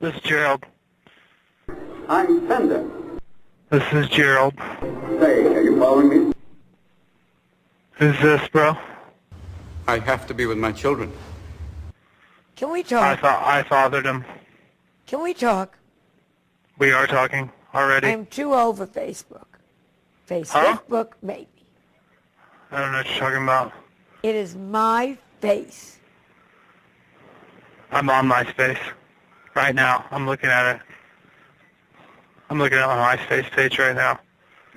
This is Gerald. I'm Fender. This is Gerald. Say, are you following me? Who's this, bro? I have to be with my children. Can we talk? I fathered him. Can we talk? We are talking already. I'm too old for Facebook. Huh? Facebook, maybe. I don't know what you're talking about. It is my face. I'm on MySpace right now. I'm looking at it. I'm looking at my MySpace page right now.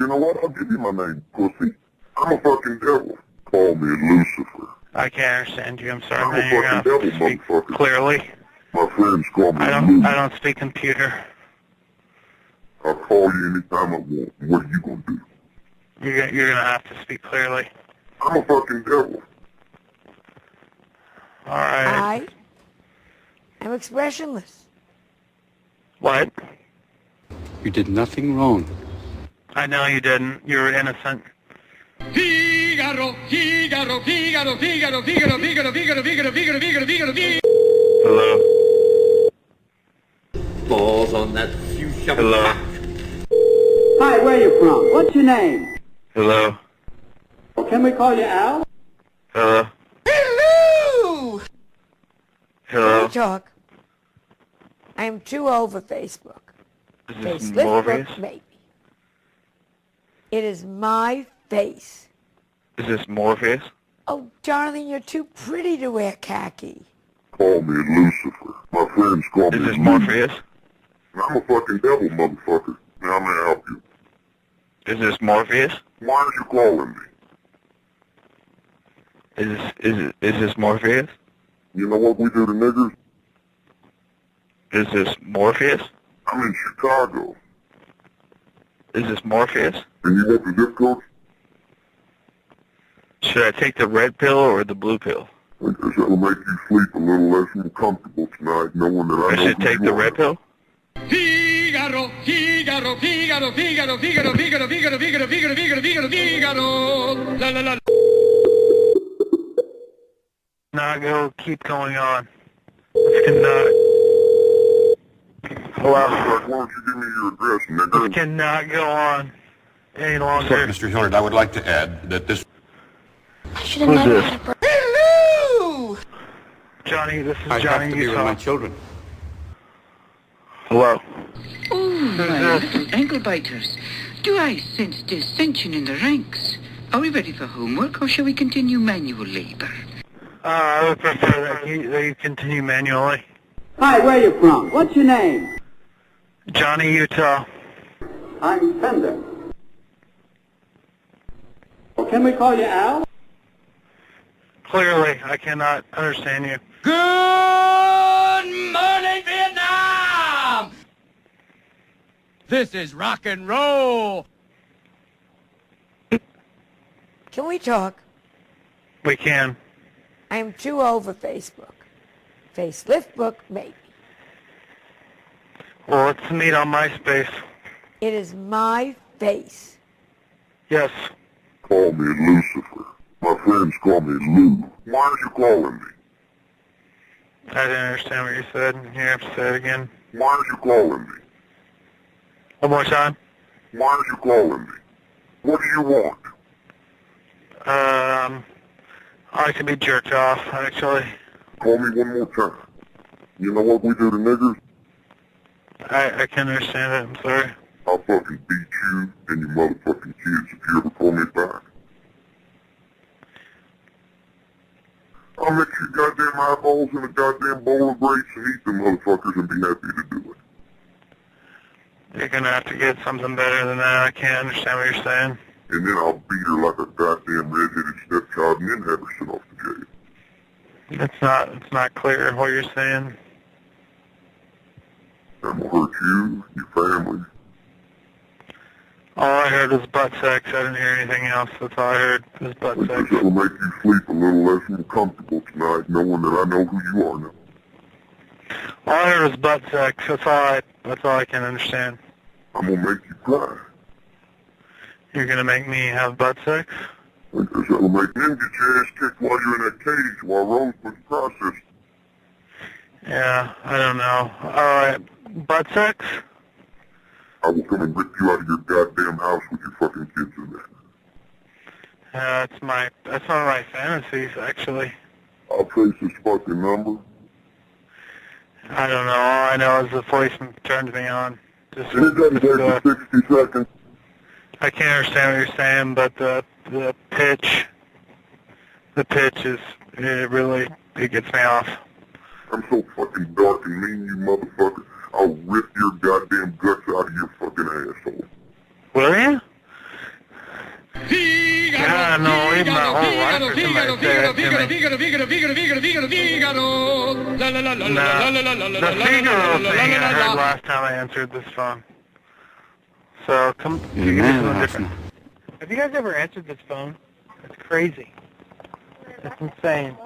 You know what? I'll give you my name, pussy. I'm a fucking devil. Call me Lucifer. I can't understand you. I'm sorry, I'm man. a You're gonna have fucking to devil, speak motherfucker. clearly. My friends call me I Lucifer. don't speak computer. I'll call you anytime I want. What are you gonna do? You're gonna have to speak clearly. I'm a fucking devil. All right. I'm expressionless. What? You did nothing wrong. I know you didn't. You were innocent. Figaro, Figaro, Figaro, Figaro, Figaro, Figaro, Figaro, Figaro, Figaro, Figaro, Figaro, Figaro. Hello. Balls on that fuchsia. Hello. Hi, where are you from? What's your name? Hello. Well, can we call you Al? Hello. Hello! Can Hello. we talk? I'm too old for Facebook. Is this Facebook, Morpheus? maybe. It is my face. Is this Morpheus? Oh, darling, you're too pretty to wear khaki. Call me Lucifer. My friends call me Is this Lucifer. Morpheus? I'm a fucking devil, motherfucker. Now may I help you? Is this Morpheus? Why are you calling me? Is this Morpheus? You know what we do to niggers? Is this Morpheus? I'm in Chicago. Is this Morpheus? And you want the zip code? Should I take the red pill or the blue pill? I guess that'll make you sleep a little less uncomfortable tonight, knowing that I I know should who take you the are. red pill? Figaro, Figaro, Figaro, Figaro, Figaro, Figaro, Figaro, Figaro, Figaro, Figaro, Figaro, Figaro. La la la. Not go. Keep going on. This cannot. Hello. Why don't you give me your address, This nigger? cannot go on any So, longer. Mr. Hillard, I would like to add that this... Who's this? Hello! Johnny, this is I Johnny have to be with my Utah. children. Hello. Oh, my this? little ankle biters. Do I sense dissension in the ranks? Are we ready for homework, or shall we continue manual labor? I would prefer that you continue manually. Hi, where are you from? What's your name? Johnny Utah. I'm Fender. Well, can we call you Al? Clearly, I cannot understand you. Good morning, Vietnam. This is rock and roll. Can we talk? We can. I'm too old for Facebook. Facebook, maybe. Well, let's meet on MySpace. It is my face. Yes. Call me Lucifer. My friends call me Lou. Why are you calling me? I didn't understand what you said. You have to say it again. Why are you calling me? One more time. Why are you calling me? What do you want? I like to be jerked off, actually. Call me one more time. You know what we do to niggers? I can't understand it. I'm sorry. I'll fucking beat you and your motherfucking kids if you ever call me back. I'll mix your goddamn eyeballs in a goddamn bowl of grapes and eat them motherfuckers and be happy to do it. You're gonna have to get something better than that. I can't understand what you're saying. And then I'll beat her like a goddamn redheaded stepchild and then have her sent off to jail. It's not clear what you're saying. I'm gonna hurt you, your family. All I heard was butt sex. I didn't hear anything else. That's all I heard was butt I guess sex. it'll make you sleep a little less uncomfortable tonight knowing that I know who you are now. All I heard was butt sex. That's all I can understand. I'm gonna make you cry. You're gonna make me have butt sex? I guess that'll make men get your ass kicked while you're in that cage while Rose was processed. Yeah, I don't know. Alright, butt sex? I will come and rip you out of your goddamn house with your fucking kids in there. That's one of my fantasies, actually. I'll trace his fucking number. I don't know. All I know is the voice turns me on. It doesn't take 60 seconds. I can't understand what you're saying, but the pitch is, it gets me off. I'm so fucking dark and mean, you motherfucker. I'll rip your goddamn guts out of your fucking asshole. Will you? Figaro, God, no, even my whole life Figaro, or somebody Figaro, say that to me. Figaro, Figaro, Figaro, Figaro, Figaro, Figaro, Figaro. La la la la la la la la la la The Figaro thing I heard last time I answered this phone. So, come, give me something different. Have you guys ever answered this phone? It's crazy. It's insane.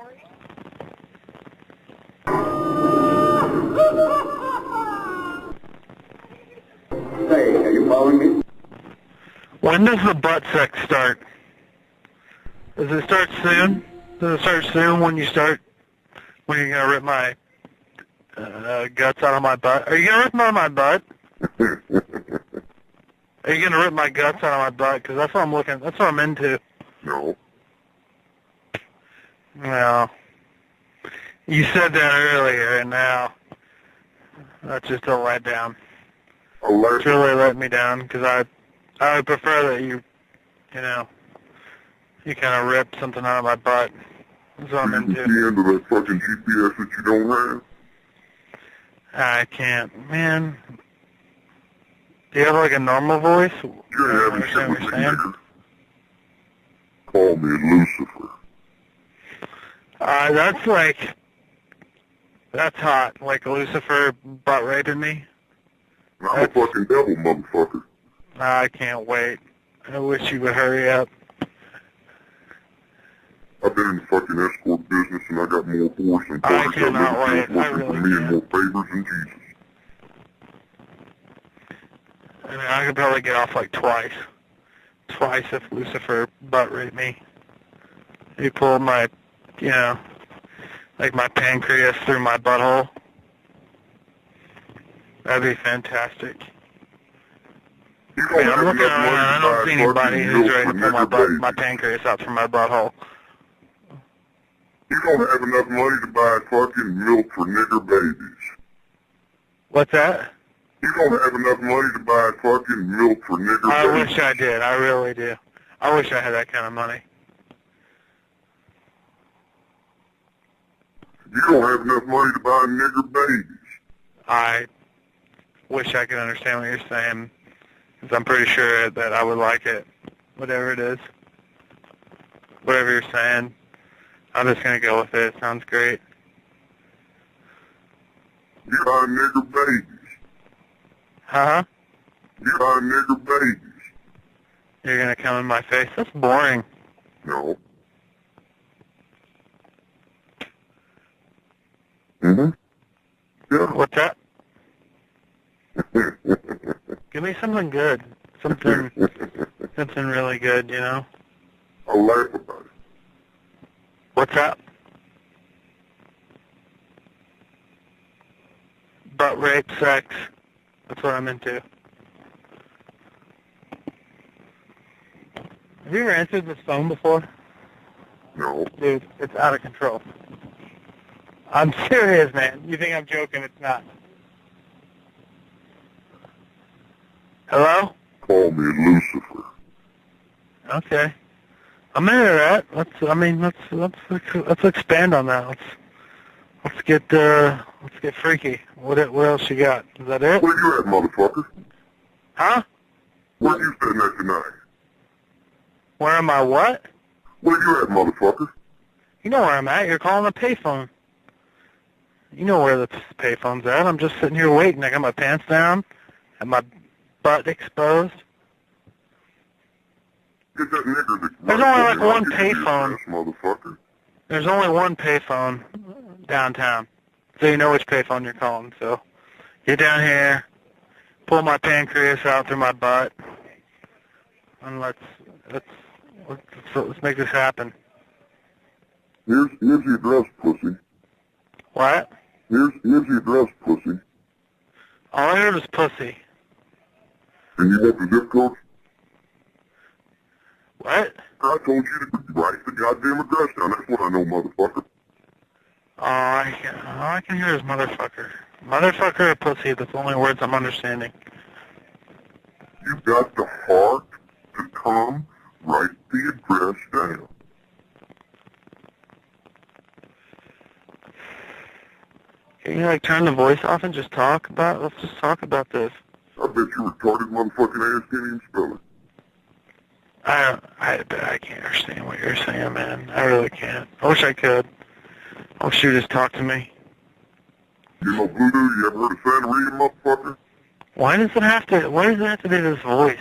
Say, are you following me? When does the butt sex start? Does it start soon? Does it start soon when you're gonna rip my guts out of my butt? Are you gonna rip them out of my butt? Are you gonna rip my guts out of my butt? Because that's what I'm into. No. No. You said that earlier, and now that's just a letdown. It's really let me down, because I would prefer that you kind of rip something out of my butt. That's what I'm into. You can see into that fucking GPS that you don't have? I can't. Man. Do you have like a normal voice? You're having shit with me, nigger. Call me Lucifer. That's hot. Like Lucifer butt raping me. I'm a fucking devil, motherfucker. I can't wait. I wish you would hurry up. I've been in the fucking escort business, and I got more horse and I cars cannot wait. I working for really me and can't. more favors than Jesus. I mean, I could probably get off like twice. Twice if Lucifer butt raped me. He pulled my, like my pancreas through my butthole. That'd be fantastic. I mean, I'm looking around, I don't see anybody who's ready to pull my pancreas out from my butthole. You don't have enough money to buy fucking milk for nigger babies. What's that? You don't have enough money to buy fucking milk for nigger babies. I wish I did. I really do. I wish I had that kind of money. You don't have enough money to buy nigger babies. I wish I could understand what you're saying, because I'm pretty sure that I would like it, whatever it is. Whatever you're saying, I'm just going to go with it. It sounds great. You buy nigger babies. Huh? You buy nigger babies. You're going to come in my face? That's boring. No. Mm-hmm. Yeah. What's that? Give me something good. Something really good, I'll laugh about it. What's that? Butt rape, sex. That's what I'm into. Have you ever answered this phone before? No. Dude, it's out of control. I'm serious, man. You think I'm joking? It's not. Hello? Call me Lucifer. Okay. I'm into that. Let's expand on that. Let's get freaky. What else you got? Is that it? Where you at, motherfucker? Huh? Where you sitting at tonight? Where am I what? Where you at, motherfucker? You know where I'm at. You're calling a payphone. You know where the payphone's at. I'm just sitting here waiting. I got my pants down and my butt exposed. Get that nigger that's There's only like one payphone. Motherfucker. There's only one payphone downtown. So you know which payphone you're calling. So get down here, pull my pancreas out through my butt, and let's make this happen. Here's the address, pussy. What? Here's the address, pussy. All I heard was pussy. And you want the zip code? What? I told you to write the goddamn address down. That's what I know, motherfucker. All I can hear is motherfucker. Motherfucker or pussy, that's the only words I'm understanding. You got the heart to come write the address down. Can you, like, turn the voice off and just talk about, let's just talk about this. I bet your retarded motherfucking ass can't even spell it. I can't understand what you're saying, man. I really can't. I wish I could. I wish you just talk to me. You know voodoo? You ever heard of Santeria, motherfucker? Why does it have to be this voice?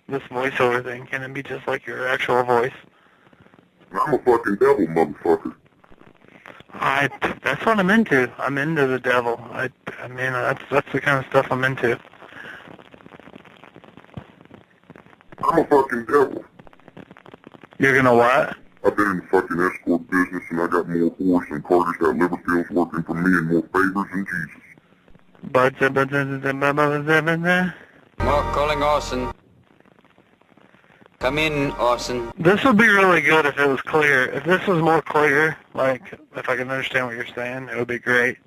This voiceover thing? Can it be just like your actual voice? I'm a fucking devil, motherfucker. That's what I'm into. I'm into the devil. I mean, that's the kind of stuff I'm into. I'm a fucking devil. You're gonna what? I've been in the fucking escort business, and I got more whores than Carter's got Liverfields working for me, and more favors than Jesus. Mark calling Orson. Come in, Orson. This would be really good if it was clear. If this was more clear, like, if I can understand what you're saying, it would be great.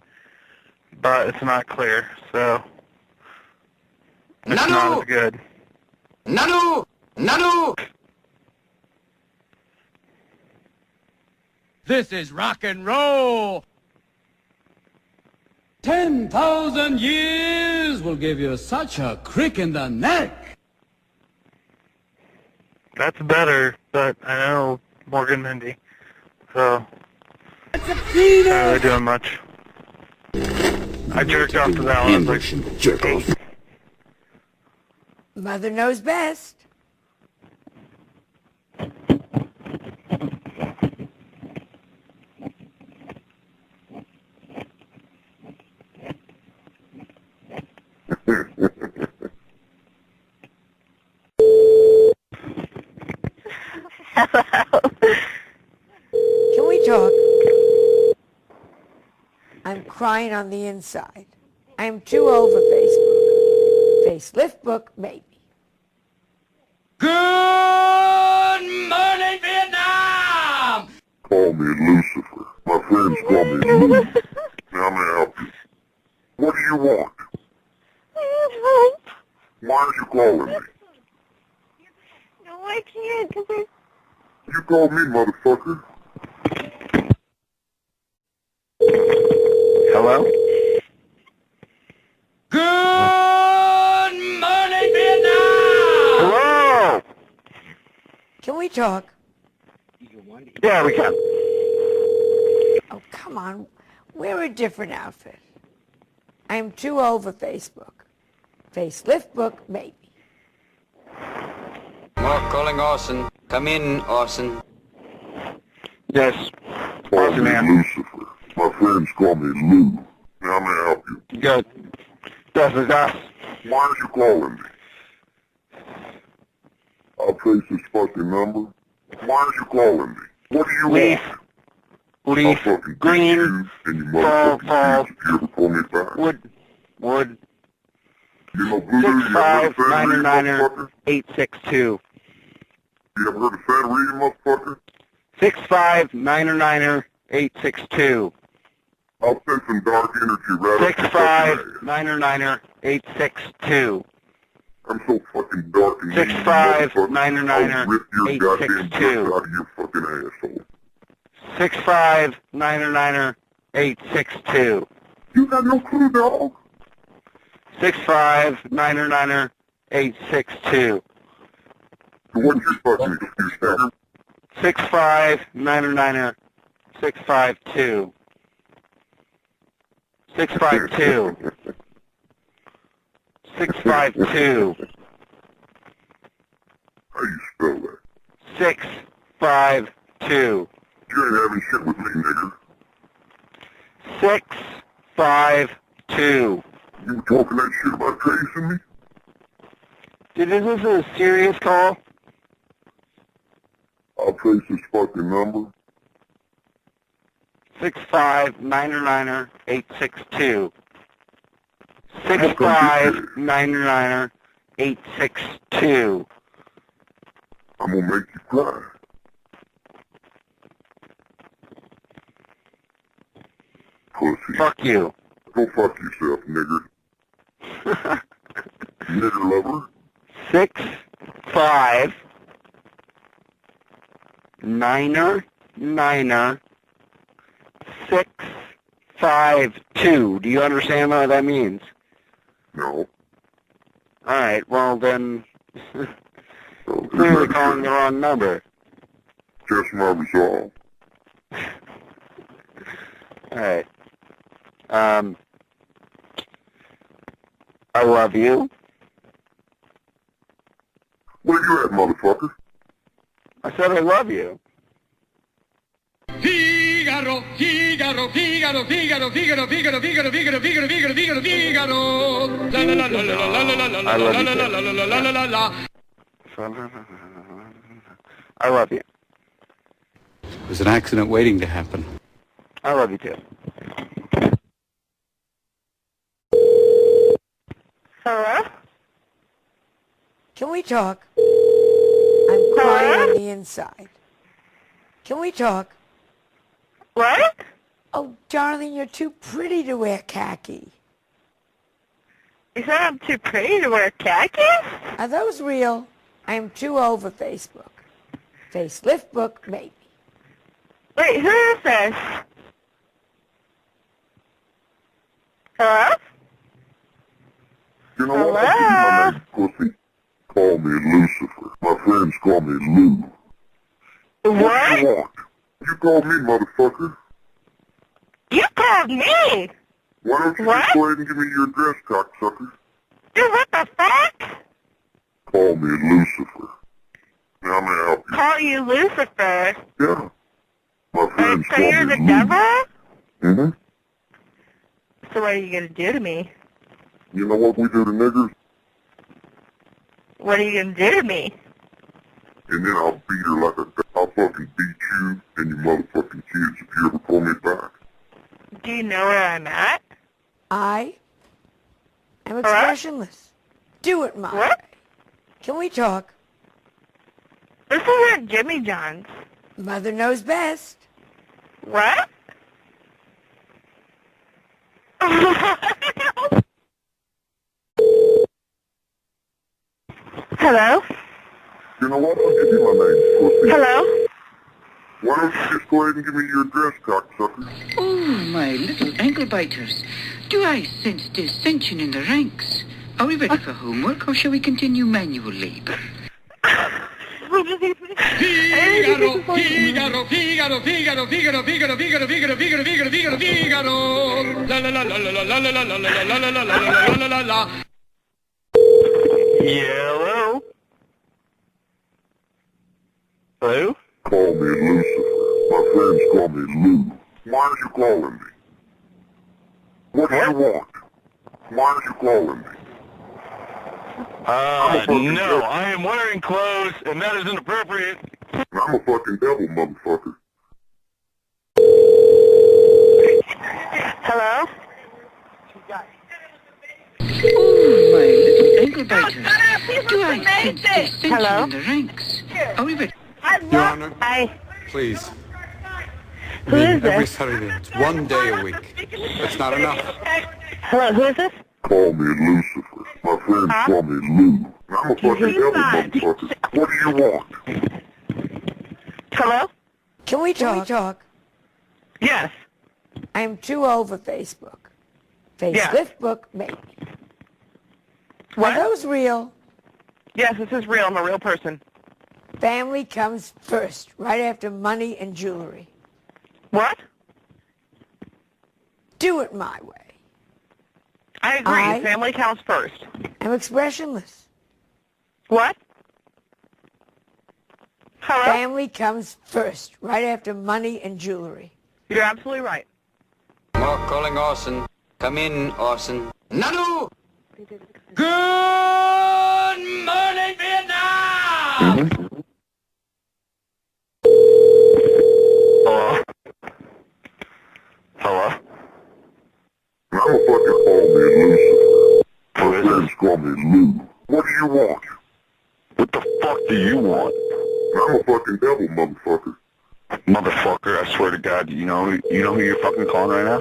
But it's not clear, so it's not as good. Nanu! Nanu! This is rock and roll. 10,000 years will give you such a crick in the neck. That's better, but I know Morgan Mindy, so It's a not penis! really doing much. I jerked off to that one. I was like, Jerk off. Mother knows best. Can we talk? I'm crying on the inside. I'm too old for Facebook. Facelift book, maybe. Good morning, Vietnam! Call me Lucifer. My friends call me Lou. Now may I help you? What do you want? Why are you calling me? No, I can't, because You called me, motherfucker. hello? Good morning, Vietnam! Hello? Can we talk? Yeah, we can. Oh, come on. Wear a different outfit. I'm too old for Facebook. Facelift book, maybe. Mark calling Orson. Come in, Orson. Yes. Call Awesome, me man. Lucifer. My friends call me Lou. Now may I help you? Good. Das ist das. Why are you calling me? I'll trace this fucking number. Why are you calling me? What do you Leaf. want? I'll Leaf. fucking beat Green. you and you Fall. motherfucking kids if you ever call me back. Wood. You know voodoo? You ever heard of Santeria, 6599er motherfucker? 862. You ever heard of Santeria, motherfucker? 6599er 862. I'll send some dark energy right up your fucking ass. 6599er 862. I'm so fucking dark and mean, 6599er I'll rip your goddamn 862. guts out of your fucking asshole. 6599er 862. You got no clue, dog. 6599er 862. So what's your fucking excuse, nigger? 6599er 652. 652. 652. How you spell that? 652. You ain't having shit with me, nigger. 652. You were talking that shit about tracing me? Dude, is this a serious call? I'll trace this fucking number. 65999-862. 65999-862. I'm gonna make you cry. Pussy. Fuck you. Go fuck yourself, nigger. Nigger lover. 65999-652. Do you understand what that means? No. Alright, well then, clearly calling the wrong number. Just my resolve. Alright. I love you. Where you at, motherfucker? I said I love you. Figaro, Figaro, Figaro, Figaro, Figaro, Figaro, Figaro, Figaro, Figaro, Figaro, Figaro, Figaro. La la la la la la la la la la la la la la. I love you. There's an accident waiting to happen. I love you too. Hello? Can we talk? I'm crying on the inside. Can we talk? What? Oh, darling, you're too pretty to wear khaki. You said I'm too pretty to wear khakis? Are those real? I am too old for Facebook. Facelift book, maybe. Wait, who is this? Hello? You know what? I'll give you my name, pussy. Call me Lucifer. My friends call me Lou. What do you want? You call me, motherfucker. You called me? Why don't you just go ahead and give me your address, cocksucker? Dude, what the fuck? Call me Lucifer. Now may I help you? Call you Lucifer? Yeah. My friends So call you're me the Lou. devil? Mm-hmm. So what are you going to do to me? You know what we do to niggers? What are you going to do to me? And then I'll beat her like a... I'll fucking beat you and your motherfucking kids if you ever call me back. Do you know where I'm at? I am expressionless. Do it my way. Can we talk? This isn't Jimmy John's. Mother knows best. What? Hello? You know what? I'll give you my name, pussy. Hello? Why don't you just go ahead and give me your address, cocksucker? Oh, my little ankle biters. Do I sense dissension in the ranks? Are we ready for homework, or shall we continue manual labor? Figaro, Figaro, Figaro, Figaro, Figaro, Figaro, Figaro, Figaro, Figaro, Figaro, Figaro, Figaro. La la la la la la la la la la la la la la la la. Hello? Hello? Call me Lucifer. My friends call me Lou. Why are you calling me? What do you want? Why are you calling me? No, I am wearing clothes, and that is inappropriate. I'm a fucking devil, motherfucker. Hello? Oh, my little ankle biters. Do I sense dissension Hello? in the ranks? Are we ready? Your Honor, Hi. please. Who is Every this? Saturday. It's 1 day a week. That's not enough. Hello, who is this? Call me Lucifer. My friends call me Lou. I'm a fucking devil, motherfucker. What do you want? Hello? Can we talk? Yes. I am too old for Facebook. Facelift book, maybe. What? Are those real? Yes, this is real. I'm a real person. Family comes first, right after money and jewelry. What? Do it my way. I agree. I- Family counts first. I'm expressionless. What? Hello? Family comes first, right after money and jewelry. You're absolutely right. More calling Orson. Come in, Orson. Nanu! Good morning, Vietnam! Hello? You call me Lucifer. My friends call me Lou. What do you want? What the fuck do you want? I'm a fucking devil, motherfucker. Motherfucker, I swear to God, you know who you're fucking calling right now?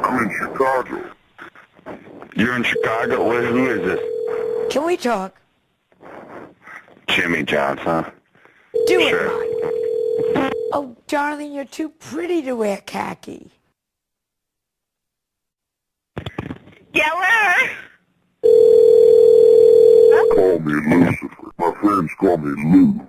I'm in Chicago. You're in Chicago? Who is this? Can we talk? Jimmy Johns, huh? Do Sure. it, Mike. Oh, darling, you're too pretty to wear khaki. Yeller! Call me Lucifer. My friends call me Lou.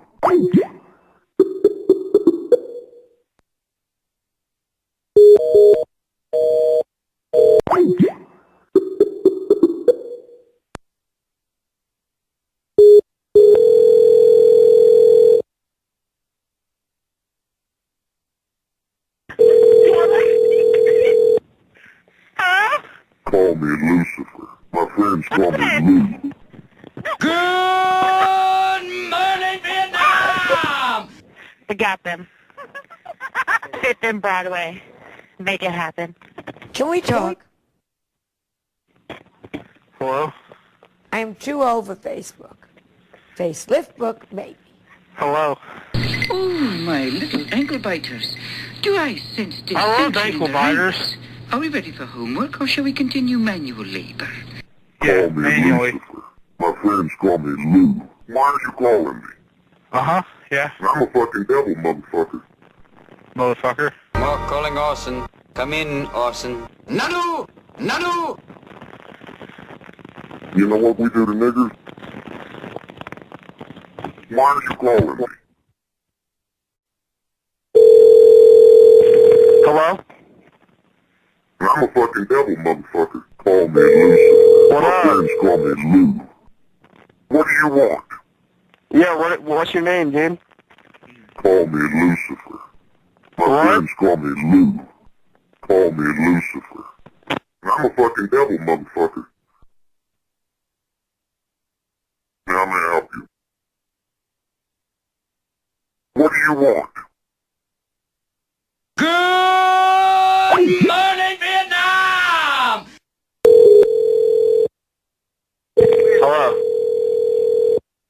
Huh? Call me Lucifer. My friends call me Lou. Good morning, Vietnam! We got them. Fifth and Broadway. Make it happen. Can we talk? Hello? I'm too old for Facebook. Facelift book, maybe. Hello? Oh, my little ankle biters. Do I sense dissension I love in ankle the biters. ranks? Are we ready for homework, or shall we continue manual labor? Call me manually. Lucifer. My friends call me Lou. Why are you calling me? Uh-huh, yeah. I'm a fucking devil, motherfucker. Motherfucker. More calling Orson. Come in, Orson. Nanu! Nanu! You know what we do to niggers? Why are you calling me? Hello? I'm a fucking devil, motherfucker. Call me Lucifer. What My up? friends call me Lou. What do you want? Yeah, what's your name, dude? Call me Lucifer. My What? friends call me Lou. Call me Lucifer. I'm a fucking devil, motherfucker. Now may I help you? What do you want? Good morning, Vietnam! Hello?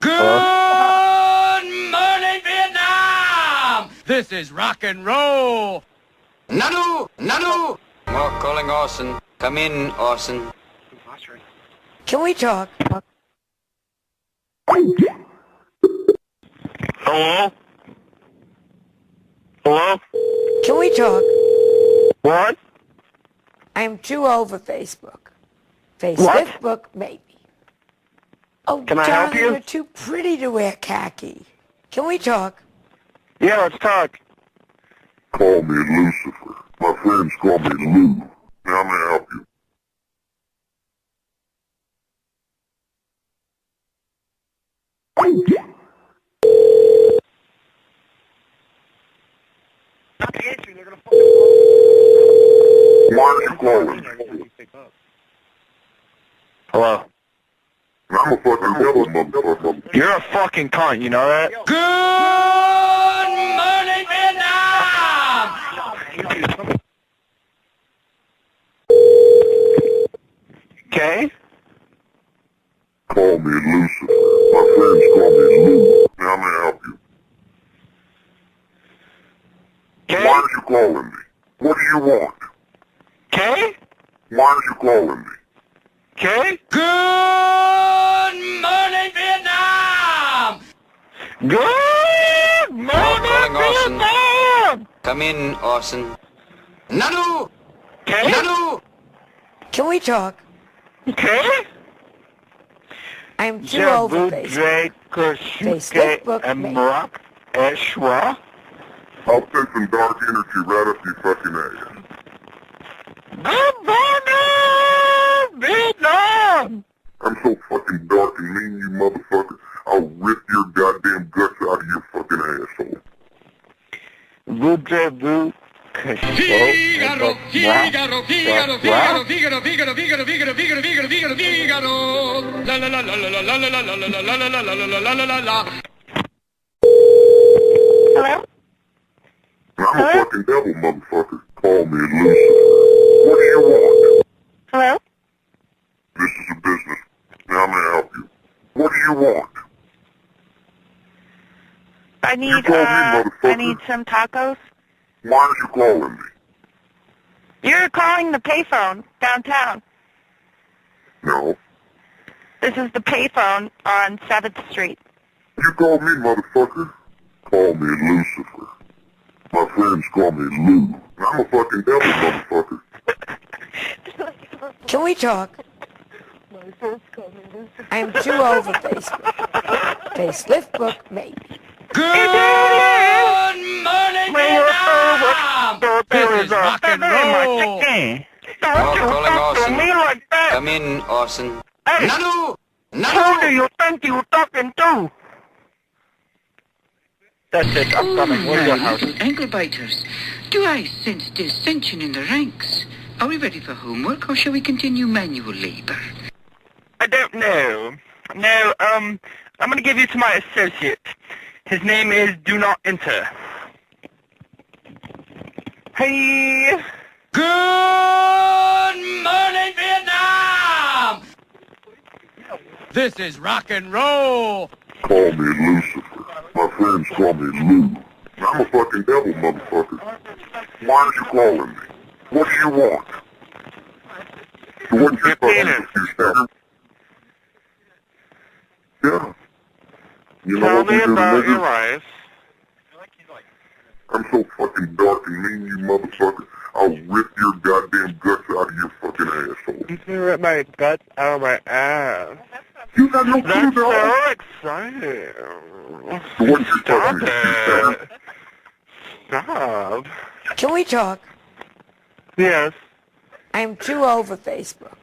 Good morning, Vietnam! This is rock and roll! Nanu! Nanu! More calling Orson. Come in, Orson. Can we talk? Hello? Hello? Can we talk? What? I'm too old for Facebook. Facelift What? book, maybe. Oh, Can I help darling, you? you're too pretty to wear khaki. Can we talk? Yeah, let's talk. Call me Lucifer. My friends call me Lou. Now may I help you? Why are you calling me? Hello? I'm a fucking devil, motherfucker. You're a fucking cunt, you know that? Good morning, Vietnam! Okay? Call me Lucifer. My friends call me Lou. Now may I help you? Okay? Why are you calling me? What do you want? Okay? Why are you calling me? Okay? Good morning, Vietnam! Good More calling morning, Orson. Vietnam! Come in, Orson. Nanu! Okay? Nanu! Can we talk? Okay? I'm too old for Facebook. Facebook book, maybe. I'll send some dark energy right up your fucking ass. Good morning, Vietnam! I'm so fucking dark and mean, you motherfucker. I'll rip your goddamn guts out of your fucking asshole. Voulez-vous que Figaro, Figaro, Figaro, Figaro, Figaro, Figaro, Figaro, Figaro, Figaro, Figaro, Figaro, Figaro. La la la la la la la la la la la la la la la la la la. Hello? I'm a fucking devil, motherfucker. Call me Lucifer. What do you want? you want? I You need, call me, motherfucker. I need some tacos. Why are you calling me? You're calling the payphone downtown. No. This is the payphone on 7th Street. You call me, motherfucker. Call me Lucifer. My friends call me Lou. I'm a fucking devil, motherfucker. Can we talk? I'm too old for Facebook. Facelift book, maybe. Good morning, Vietnam! This is rock and roll! Calling Orson. Come in, Orson. Nanu! Who do you think you're talking to? That's it, I'm coming. Where's your house? Little ankle biters. Do I sense dissension in the ranks? Are we ready for homework, or shall we continue manual labor? I don't know. No, I'm gonna give you to my associate. His name is Do Not Enter. Hey! Good morning, Vietnam! This is rock and roll! Call me Lucifer. My friends call me Lou. I'm a fucking devil, motherfucker. Why are you calling me? What do you want? So what you fucking confused? Yeah. You know Tell what we me do to about your niggas? life. I'm so fucking dark and mean, you motherfucker. I'll rip your goddamn guts out of your fucking asshole. You can rip my guts out of my ass. You got no clue, That's dog. so exciting. So what you Stop fucking confused? it. Stop. Can we talk? Yes. I'm too old for Facebook.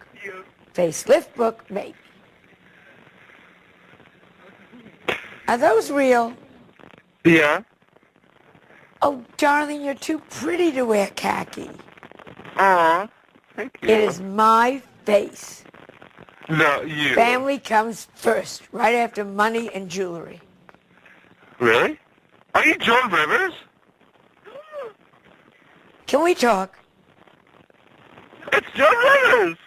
Facelift book, maybe. Are those real? Yeah. Oh, Jonathan, you're too pretty to wear khaki. Aw. Thank you. It is my face. No, you. Family comes first, right after money and jewelry. Really? Are you Joan Rivers? Can we talk? It's Joan Rivers!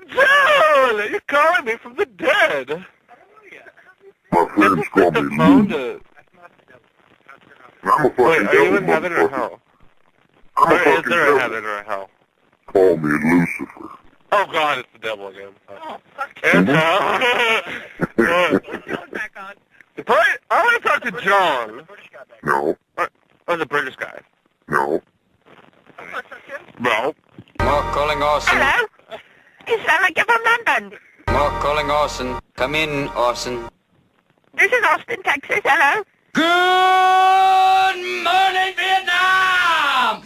Joan! You're calling me from the dead. My friends call me Lou. I'm a fucking Wait, are devil, you in heaven or motherfucker. hell? I'm a Or is fucking there a devil. heaven or a hell? Call me Lucifer. Oh god, it's the devil again. It's hell. I want to talk to John. No. Or the British guy. No. No. More calling Orson. Hello? You sound like you're from London. More calling Orson. Come in, Orson. This is Austin, Texas. Hello? Good morning, Vietnam!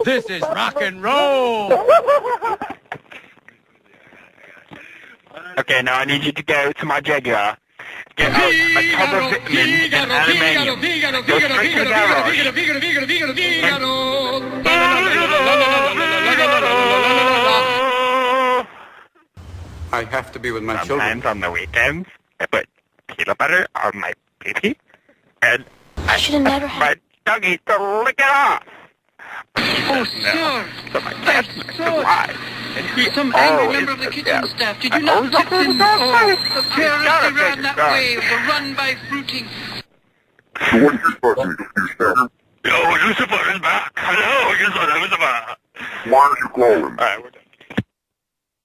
This is rock and roll! Okay, now I need you to go to my Jaguar. Get out a tub of vitamins and aluminium. Go straight to the garage. I have to be with my children. Sometimes on the weekends, I put peanut butter on my pee-pee, and I should have never my doggy to lick it off. Oh, sir. So my cat's nice and alive. And he Some angry always member of the says kitchen yes. staff. Did you not Oh, tip them? Oh, carelessly ran take that it way. The run by fruiting. So what you fucking confused? Yo, Lucifer is back. Hello, Lucifer. Why are you calling me? All right, we're done.